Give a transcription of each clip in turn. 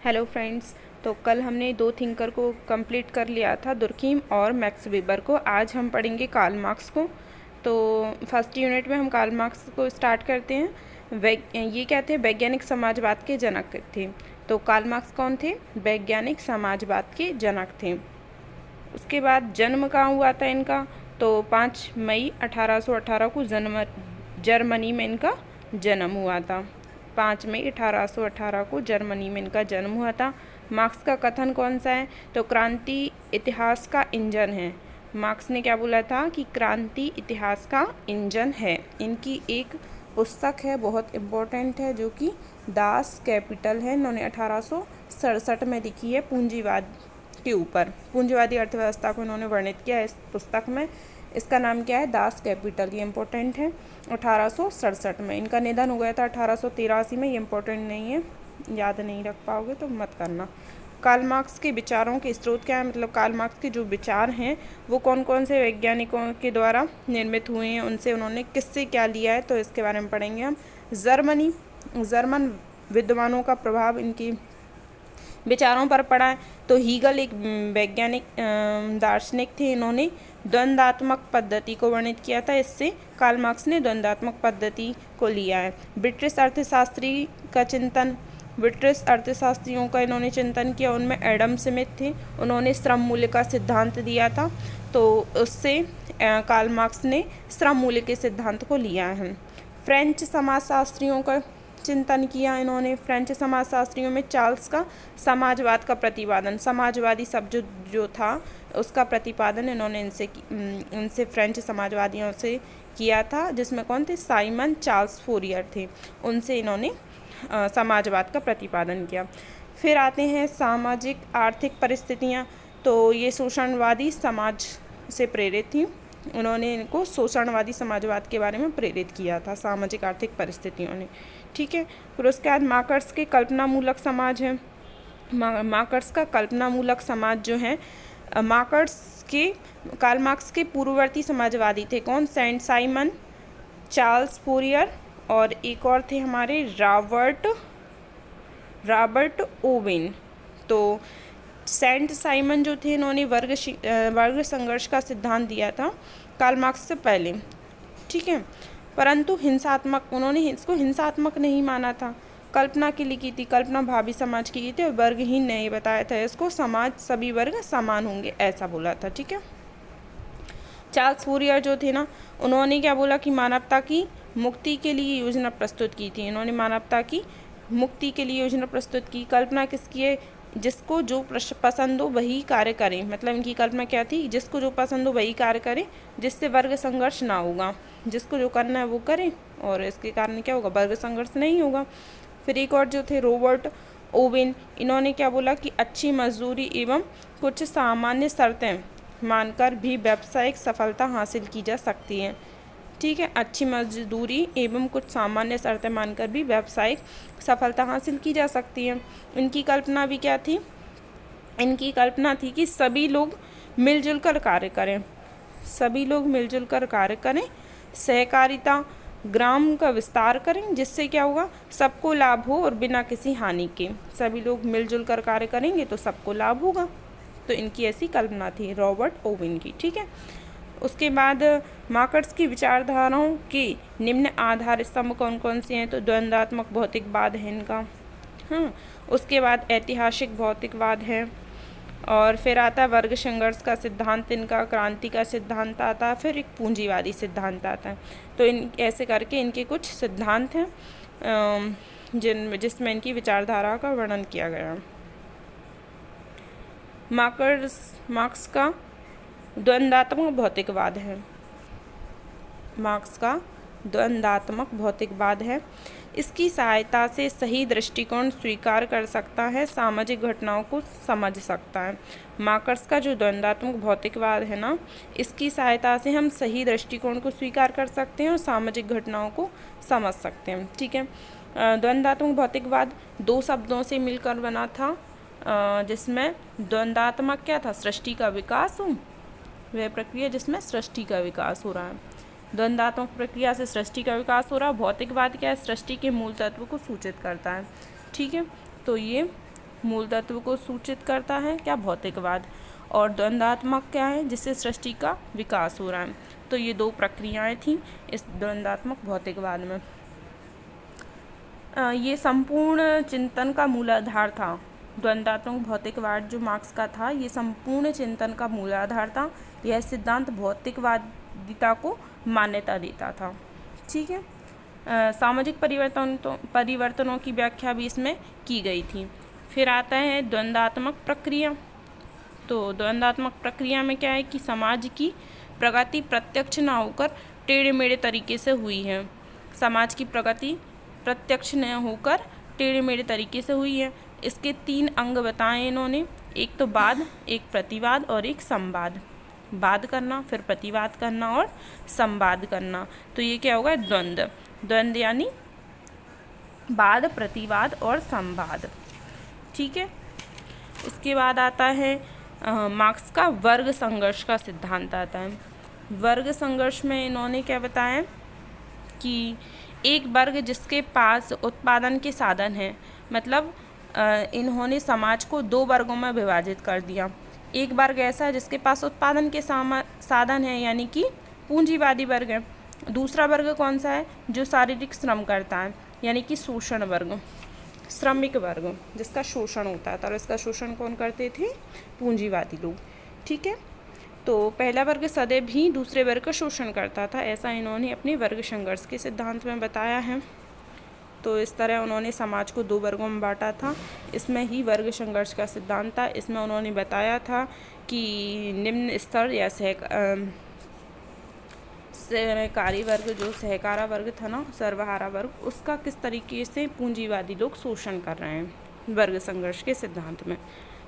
Hello friends. तो कल हमने दो थिंकर को कंप्लीट कर लिया था, दुर्कीम और मैक्स वेबर को। आज हम पढ़ेंगे कार्ल मार्क्स को। तो फर्स्ट यूनिट में हम कार्ल मार्क्स को स्टार्ट करते हैं। ये क्या थे? वैज्ञानिक समाजवाद के जनक थे। तो कार्ल मार्क्स कौन थे? वैज्ञानिक समाजवाद के जनक थे। उसके बाद जन्म कहाँ हुआ था इनका? तो 5 मई 1818 को जर्मनी में इनका जन्म हुआ था। 5 मई 1818 को जर्मनी में इनका जन्म हुआ था। मार्क्स का कथन कौन सा है? तो क्रांति इतिहास का इंजन है। मार्क्स ने क्या बोला था कि क्रांति इतिहास का इंजन है। इनकी एक पुस्तक है, बहुत इम्पोर्टेंट है, जो कि दास कैपिटल है। इन्होंने 1867 में लिखी है। पूंजीवाद के ऊपर, पूंजीवादी अर्थव्यवस्था को इन्होंने वर्णित किया है इस पुस्तक में। इसका नाम क्या है? Das Kapital. ये इम्पोर्टेंट है। 1867 में इनका निधन हो गया था 1883 में। ये इम्पोर्टेंट नहीं है, याद नहीं रख पाओगे तो मत करना। कार्ल मार्क्स के विचारों के स्रोत क्या है? मतलब कार्ल मार्क्स के जो विचार हैं वो कौन कौन से वैज्ञानिकों के द्वारा निर्मित हुए हैं, उनसे उन्होंने किससे क्या लिया है, तो इसके बारे में पढ़ेंगे हम। जर्मन विद्वानों का प्रभाव इनकी विचारों पर पड़ा है। तो हीगल एक वैज्ञानिक दार्शनिक थे। इन्होंने द्वंद्वात्मक पद्धति को वर्णित किया था। इससे कार्ल मार्क्स ने द्वंद्वात्मक पद्धति को लिया है। ब्रिटिश अर्थशास्त्रियों का इन्होंने चिंतन किया। उनमें एडम स्मिथ थे। उन्होंने श्रम मूल्य का सिद्धांत दिया था। तो उससे कार्ल मार्क्स ने श्रम मूल्य के सिद्धांत को लिया है। फ्रेंच समाजशास्त्रियों का चिंतन किया इन्होंने। फ्रेंच समाजशास्त्रियों में चार्ल्स का समाजवाद का प्रतिपादन, समाजवादी शब्द जो था उसका प्रतिपादन इन्होंने इनसे फ्रेंच समाजवादियों से किया था, जिसमें कौन थे? साइमन चार्ल्स फोरियर थे। उनसे इन्होंने समाजवाद का प्रतिपादन किया। फिर आते हैं सामाजिक आर्थिक परिस्थितियाँ। तो ये शोषणवादी समाज से प्रेरित थी। उन्होंने इनको शोषणवादी समाजवाद के बारे में प्रेरित किया था, सामाजिक आर्थिक परिस्थितियों ने। ठीक है। फिर उसके बाद मार्क्स के कल्पनामूलक समाज है। मार्क्स का कल्पनामूलक समाज जो है, कार्ल मार्क्स के पूर्ववर्ती समाजवादी थे कौन? सेंट साइमन, चार्ल्स फोरियर, और एक और थे हमारे रॉबर्ट ओवेन। तो सेंट साइमन जो थे, इन्होंने वर्ग संघर्ष का सिद्धांत दिया था कार्ल मार्क्स से पहले। ठीक है। परंतु उन्होंने इसको हिंसात्मक नहीं माना था, कल्पना के लिए की थी। कल्पना भावी समाज की थी और वर्गहीन नहीं बताया था इसको। समाज सभी वर्ग समान होंगे, ऐसा बोला था। ठीक है। चार्ल्स फूरियर जो थे ना, उन्होंने क्या बोला कि मानवता की मुक्ति के लिए योजना प्रस्तुत की थी। इन्होंने मानवता की मुक्ति के लिए योजना प्रस्तुत की। कल्पना किसकी है? जिसको जो पसंद हो वही कार्य करें। मतलब इनकी कल्पना क्या थी? जिसको जो पसंद हो वही कार्य करें, जिससे वर्ग संघर्ष ना होगा। जिसको जो करना है वो करें और इसके कारण क्या होगा? वर्ग संघर्ष नहीं होगा। फिर एक और जो थे रॉबर्ट ओवेन, इन्होंने क्या बोला कि अच्छी मजदूरी एवं कुछ सामान्य शर्तें मानकर भी व्यावसायिक सफलता हासिल की जा सकती है। ठीक है। अच्छी मजदूरी एवं कुछ सामान्य शर्तें मानकर भी व्यावसायिक सफलता हासिल की जा सकती है। इनकी कल्पना भी क्या थी? इनकी कल्पना थी कि सभी लोग मिलजुल कर कार्य करें, सभी लोग मिलजुल कर कार्य करें, सहकारिता, ग्राम का विस्तार करें, जिससे क्या होगा? सबको लाभ हो और बिना किसी हानि के। सभी लोग मिलजुल कर कार्य करेंगे तो सबको लाभ होगा। तो इनकी ऐसी कल्पना थी रॉबर्ट ओवेन की। ठीक है। उसके बाद मार्क्स की विचारधाराओं के निम्न आधार स्तंभ कौन कौन से हैं? तो द्वंद्वात्मक भौतिकवाद है इनका। हाँ। उसके बाद ऐतिहासिक भौतिकवाद है, और फिर आता है वर्ग संघर्ष का सिद्धांत इनका, क्रांति का सिद्धांत आता है, फिर एक पूंजीवादी सिद्धांत आता है। तो ऐसे करके इनके कुछ सिद्धांत हैं जिसमें इनकी विचारधारा का वर्णन किया गया। मार्क्स का द्वंद्वात्मक भौतिकवाद है। मार्क्स का द्वंद्वात्मक भौतिकवाद है। इसकी सहायता से सही दृष्टिकोण स्वीकार कर सकता है, सामाजिक घटनाओं को समझ सकता है। मार्क्स का जो द्वंद्वात्मक भौतिकवाद है ना, इसकी सहायता से हम सही दृष्टिकोण को स्वीकार कर सकते हैं और सामाजिक घटनाओं को समझ सकते हैं। ठीक है। द्वंद्वात्मक भौतिकवाद दो शब्दों से मिलकर बना था, जिसमें द्वंद्वात्मक क्या था? सृष्टि का विकास हो, वह प्रक्रिया जिसमें सृष्टि का विकास हो रहा है। द्वंद्वात्मक प्रक्रिया से सृष्टि का विकास हो रहा है। भौतिकवाद क्या है? सृष्टि के मूल तत्व को सूचित करता है। ठीक है। तो ये मूल तत्व को सूचित करता है क्या, भौतिकवाद। और द्वंद्वात्मक क्या है, जिससे सृष्टि का विकास हो रहा है। तो ये दो प्रक्रियाएं थी इस द्वंद्वात्मक भौतिकवाद में। ये संपूर्ण चिंतन का मूलाधार था। द्वंद्वात्मक भौतिकवाद जो मार्क्स का था, ये संपूर्ण चिंतन का मूलाधार था। यह सिद्धांत भौतिकवादिता को मान्यता देता था। ठीक है। सामाजिक परिवर्तनों की व्याख्या भी इसमें की गई थी। फिर आता है द्वंद्वात्मक प्रक्रिया। तो द्वंद्वात्मक प्रक्रिया में क्या है कि समाज की प्रगति प्रत्यक्ष न होकर टेढ़े मेढ़े तरीके से हुई है। समाज की प्रगति प्रत्यक्ष न होकर टेढ़े मेढ़े तरीके से हुई है। इसके 3 अंग बताए इन्होंने, एक तो वाद, एक प्रतिवाद और एक संवाद। वाद करना, फिर प्रतिवाद करना और संवाद करना। तो ये क्या होगा, द्वंद्व। द्वंद्व यानी वाद, प्रतिवाद और संवाद। ठीक है। उसके बाद आता है मार्क्स का वर्ग संघर्ष का सिद्धांत आता है। वर्ग संघर्ष में इन्होंने क्या बताया कि एक वर्ग जिसके पास उत्पादन के साधन हैं, मतलब इन्होंने समाज को 2 वर्गों में विभाजित कर दिया। एक वर्ग ऐसा है जिसके पास उत्पादन के साधन है, यानी कि पूंजीवादी वर्ग है। दूसरा वर्ग कौन सा है, जो शारीरिक श्रम करता है, यानी कि शोषण वर्ग, श्रमिक वर्ग, जिसका शोषण होता था। और इसका शोषण कौन करते थे, पूंजीवादी लोग। ठीक है। तो पहला वर्ग सदैव भी दूसरे वर्ग का शोषण करता था, ऐसा इन्होंने अपने वर्ग संघर्ष के सिद्धांत में बताया है। तो इस तरह उन्होंने समाज को 2 वर्गों में बांटा था। इसमें ही वर्ग संघर्ष का सिद्धांत था। इसमें उन्होंने बताया था कि निम्न स्तर या सहकारी वर्ग, जो सहकारा वर्ग था ना, सर्वहारा वर्ग, उसका किस तरीके से पूंजीवादी लोग शोषण कर रहे हैं वर्ग संघर्ष के सिद्धांत में।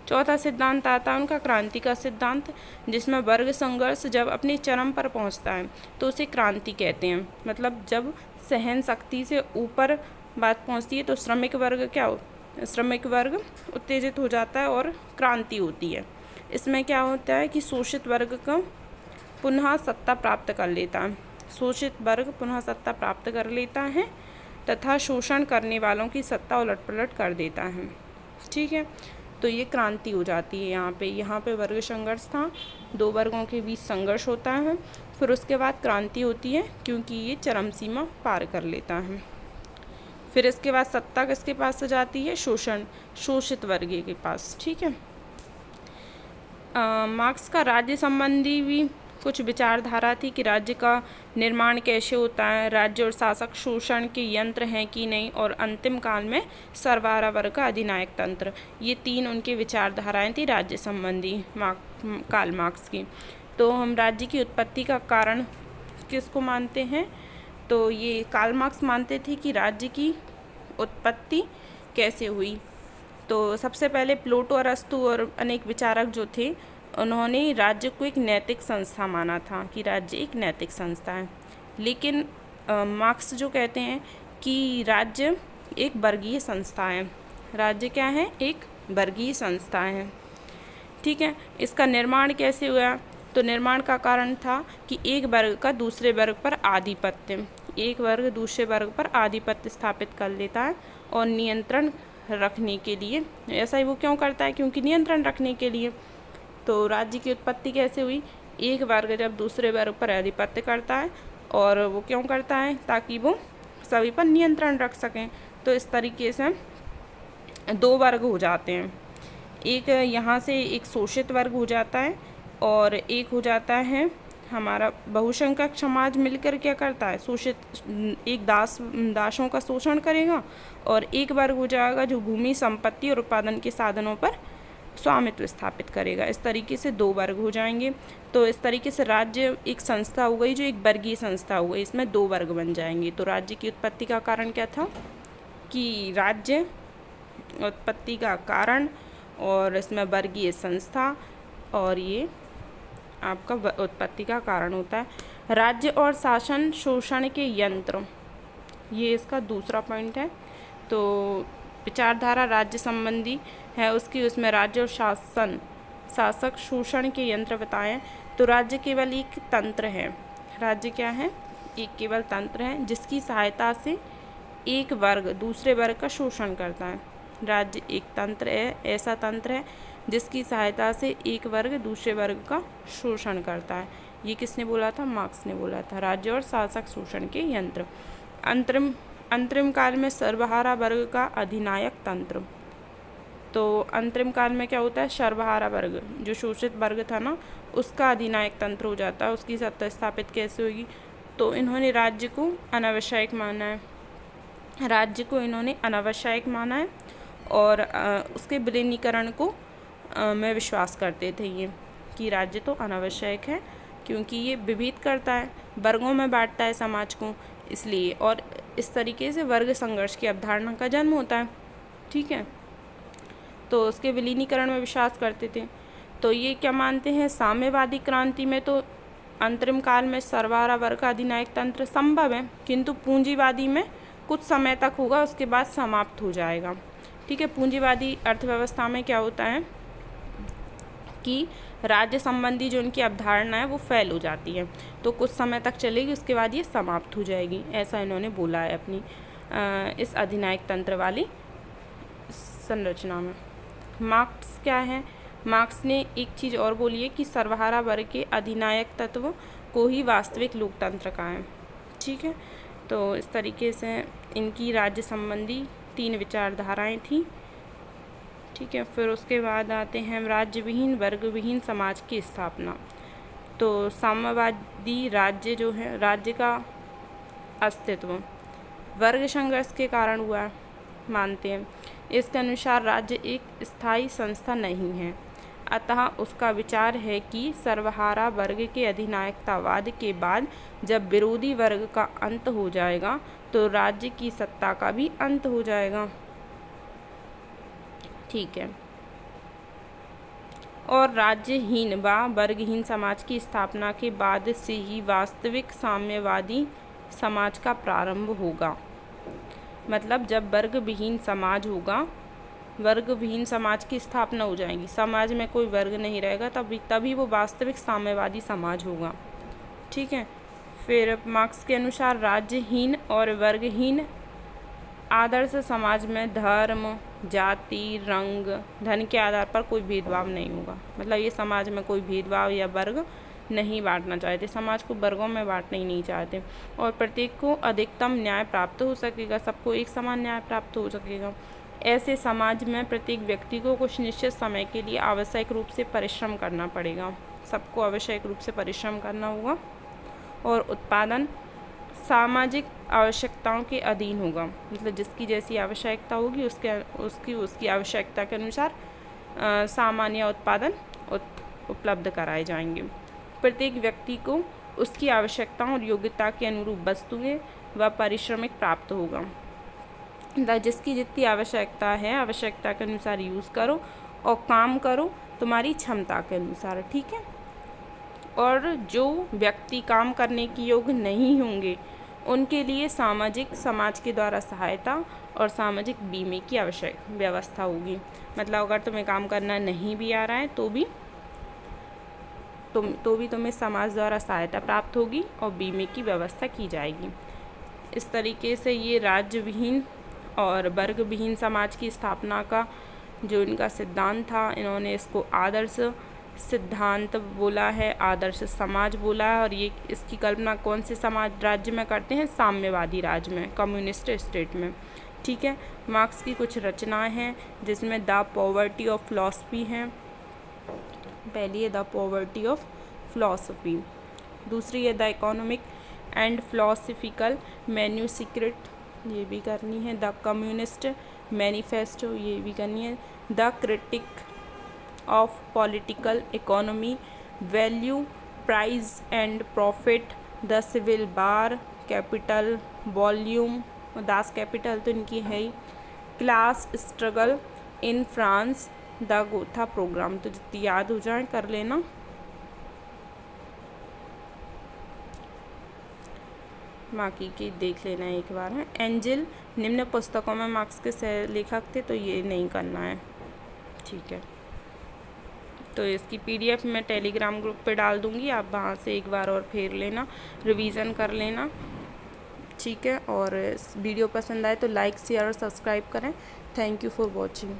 चौथा सिद्धांत आता है उनका क्रांति का सिद्धांत, जिसमें वर्ग संघर्ष जब अपने चरम पर पहुंचता है तो उसे क्रांति कहते हैं। मतलब जब सहन शक्ति से ऊपर बात पहुंचती है तो श्रमिक वर्ग उत्तेजित हो जाता है और क्रांति होती है। इसमें क्या होता है कि शोषित वर्ग का पुनः सत्ता प्राप्त कर लेता है। शोषित वर्ग पुनः सत्ता प्राप्त कर लेता है तथा शोषण करने वालों की सत्ता उलटपलट कर देता है। ठीक है। तो ये क्रांति हो जाती है। यहाँ पे वर्ग संघर्ष था, 2 वर्गों के बीच संघर्ष होता है, फिर उसके बाद क्रांति होती है क्योंकि ये चरम सीमा पार कर लेता है। फिर इसके बाद सत्ता किसके पास से जाती है, शोषित वर्ग के पास। ठीक है। मार्क्स का राज्य संबंधी भी कुछ विचारधारा थी कि राज्य का निर्माण कैसे होता है, राज्य और शासक शोषण के यंत्र हैं कि नहीं, और अंतिम काल में सर्वहारा वर्ग का अधिनायक तंत्र। ये 3 उनकी विचारधाराएं थी राज्य संबंधी कार्ल मार्क्स की। तो हम राज्य की उत्पत्ति का कारण किसको मानते हैं, तो ये कार्ल मार्क्स मानते थे कि राज्य की उत्पत्ति कैसे हुई। तो सबसे पहले प्लेटो, अरस्तु और अनेक विचारक जो थे, उन्होंने राज्य को एक नैतिक संस्था माना था कि राज्य एक नैतिक संस्था है। लेकिन मार्क्स जो कहते हैं कि राज्य एक वर्गीय संस्था है। राज्य क्या है, एक वर्गीय संस्था है। ठीक है। इसका निर्माण कैसे हुआ, तो निर्माण का कारण था कि एक वर्ग का दूसरे वर्ग पर आधिपत्य, एक वर्ग दूसरे वर्ग पर आधिपत्य स्थापित कर लेता है और नियंत्रण रखने के लिए। ऐसा ही वो क्यों करता है, क्योंकि नियंत्रण रखने के लिए। तो राज्य की उत्पत्ति कैसे हुई, एक वर्ग जब दूसरे वर्ग पर आधिपत्य करता है, और वो क्यों करता है, ताकि वो सभी पर नियंत्रण रख सकें। तो इस तरीके से 2 वर्ग हो जाते हैं। एक यहाँ से एक शोषित वर्ग हो जाता है और एक हो जाता है हमारा बहुसंख्यक समाज मिलकर क्या करता है, शोषित एक दासों का शोषण करेगा, और एक वर्ग हो जाएगा जो भूमि, संपत्ति और उत्पादन के साधनों पर स्वामित्व स्थापित करेगा। इस तरीके से 2 वर्ग हो जाएंगे। तो इस तरीके से राज्य एक संस्था हो गई जो एक वर्गीय संस्था हो गई, इसमें 2 वर्ग बन जाएंगे। तो राज्य की उत्पत्ति का कारण क्या था कि राज्य उत्पत्ति का कारण, और इसमें वर्गीय संस्था, और ये आपका उत्पत्ति का कारण होता है। राज्य और शासन शोषण के यंत्र, ये इसका दूसरा पॉइंट है। तो विचारधारा राज्य संबंधी है उसकी, उसमें राज्य और शासक शोषण के यंत्र बताएं। तो राज्य केवल एक तंत्र है। राज्य क्या है, एक केवल तंत्र है जिसकी सहायता से एक वर्ग दूसरे वर्ग का शोषण करता है। राज्य एक तंत्र है, ऐसा तंत्र है जिसकी सहायता से एक वर्ग दूसरे वर्ग का शोषण करता है। ये किसने बोला था? मार्क्स ने बोला था। राज्य और शासक शोषण के यंत्र। अंतरिम काल में सर्वहारा वर्ग का अधिनायक तंत्र। तो अंतरिम काल में क्या होता है? सर्वहारा वर्ग, जो शोषित वर्ग था ना, उसका अधिनायक तंत्र हो जाता है। उसकी सत्ता स्थापित कैसे होगी? तो इन्होंने राज्य को अनावश्यक माना है, और उसके विलीनीकरण को में विश्वास करते थे ये, कि राज्य तो अनावश्यक है क्योंकि ये विभेद करता है, वर्गों में बांटता है समाज को, इसलिए। और इस तरीके से वर्ग संघर्ष की अवधारणा का जन्म होता है। ठीक है, तो उसके विलीनीकरण में विश्वास करते थे। तो ये क्या मानते हैं? साम्यवादी क्रांति में तो अंतरिम काल में सर्वहारा वर्ग का अधिनायक तंत्र संभव है, किंतु पूंजीवादी में कुछ समय तक होगा, उसके बाद समाप्त हो जाएगा। ठीक है, पूंजीवादी अर्थव्यवस्था में क्या होता है कि राज्य संबंधी जो उनकी अवधारणा है वो फैल हो जाती है, तो कुछ समय तक चलेगी, उसके बाद ये समाप्त हो जाएगी, ऐसा इन्होंने बोला है अपनी इस अधिनायक तंत्र वाली संरचना में। मार्क्स क्या है? मार्क्स ने एक चीज़ और बोली है कि सर्वहारा वर्ग के अधिनायक तत्व को ही वास्तविक लोकतंत्र का है। ठीक है, तो इस तरीके से इनकी राज्य संबंधी 3 विचारधाराएं थी। ठीक है, फिर उसके बाद आते हैं राज्य विहीन वर्ग विहीन समाज की स्थापना। तो साम्यवादी राज्य जो है, राज्य का अस्तित्व वर्ग संघर्ष के कारण हुआ मानते हैं। इसके अनुसार राज्य एक स्थायी संस्था नहीं है, अतः उसका विचार है कि सर्वहारा वर्ग के अधिनायकतावाद के बाद जब विरोधी वर्ग का अंत हो जाएगा तो राज्य की सत्ता का भी अंत हो जाएगा। ठीक है, और राज्यहीन व वर्गहीन समाज की स्थापना के बाद से ही वास्तविक साम्यवादी समाज का प्रारंभ होगा। मतलब जब वर्ग विहीन समाज होगा, वर्ग विहीन समाज की स्थापना हो जाएगी, समाज में कोई वर्ग नहीं रहेगा, तभी वो वास्तविक साम्यवादी समाज होगा। ठीक है, फिर मार्क्स के अनुसार राज्यहीन और वर्गहीन आदर्श समाज में धर्म, जाति, रंग, धन के आधार पर कोई भेदभाव नहीं होगा। मतलब ये समाज में कोई भेदभाव या वर्ग नहीं बांटना चाहते, समाज को वर्गों में बांटना ही नहीं चाहते, और प्रत्येक को अधिकतम न्याय प्राप्त हो सकेगा, सबको एक समान न्याय प्राप्त हो सकेगा। ऐसे समाज में प्रत्येक व्यक्ति को कुछ निश्चित समय के लिए आवश्यक रूप से परिश्रम करना पड़ेगा, सबको आवश्यक रूप से परिश्रम करना होगा, और उत्पादन सामाजिक आवश्यकताओं के अधीन होगा। मतलब जिसकी जैसी आवश्यकता होगी उसकी आवश्यकता के अनुसार सामान्य उत्पादन उपलब्ध कराए जाएंगे। प्रत्येक व्यक्ति को उसकी आवश्यकताओं और योग्यता के अनुरूप वस्तुएं व पारिश्रमिक प्राप्त होगा। जिसकी जितनी आवश्यकता है, आवश्यकता के अनुसार यूज़ करो और काम करो तुम्हारी क्षमता के अनुसार। ठीक है, और जो व्यक्ति काम करने के योग्य नहीं होंगे उनके लिए समाज के द्वारा सहायता और सामाजिक बीमे की आवश्यक व्यवस्था होगी। मतलब अगर तुम्हें काम करना नहीं भी आ रहा है तो भी तुम्हें समाज द्वारा सहायता प्राप्त होगी और बीमे की व्यवस्था की जाएगी। इस तरीके से ये राज्य विहीन और वर्ग विहीन समाज की स्थापना का जो इनका सिद्धांत था, इन्होंने इसको आदर्श सिद्धांत बोला है, आदर्श समाज बोला है। और ये इसकी कल्पना कौन से समाज राज्य में करते हैं? साम्यवादी राज्य में, कम्युनिस्ट स्टेट में। ठीक है, मार्क्स की कुछ रचनाएं हैं जिसमें द पॉवर्टी ऑफ फिलॉसफी है। पहली है द पॉवर्टी ऑफ फिलॉसफी, दूसरी है the economic and philosophical manuscript, ये भी करनी है। द कम्युनिस्ट मैनिफेस्टो, ये भी करनी है। The critique of political economy, value, price and profit, the civil war, capital, volume, Das Kapital तो इनकी है ही, class struggle in France, the Gotha programme. तो जितनी याद हो जाए कर लेना। बाकी की देख लेना एक बार है। एंजिल निम्न पुस्तकों में मार्क्स के लेखक थे, तो ये नहीं करना है। ठीक है, तो इसकी PDF मैं टेलीग्राम ग्रुप पे डाल दूँगी, आप वहाँ से एक बार और फेर लेना, रिवीजन कर लेना। ठीक है, और वीडियो पसंद आए तो लाइक, शेयर और सब्सक्राइब करें। Thank you for watching.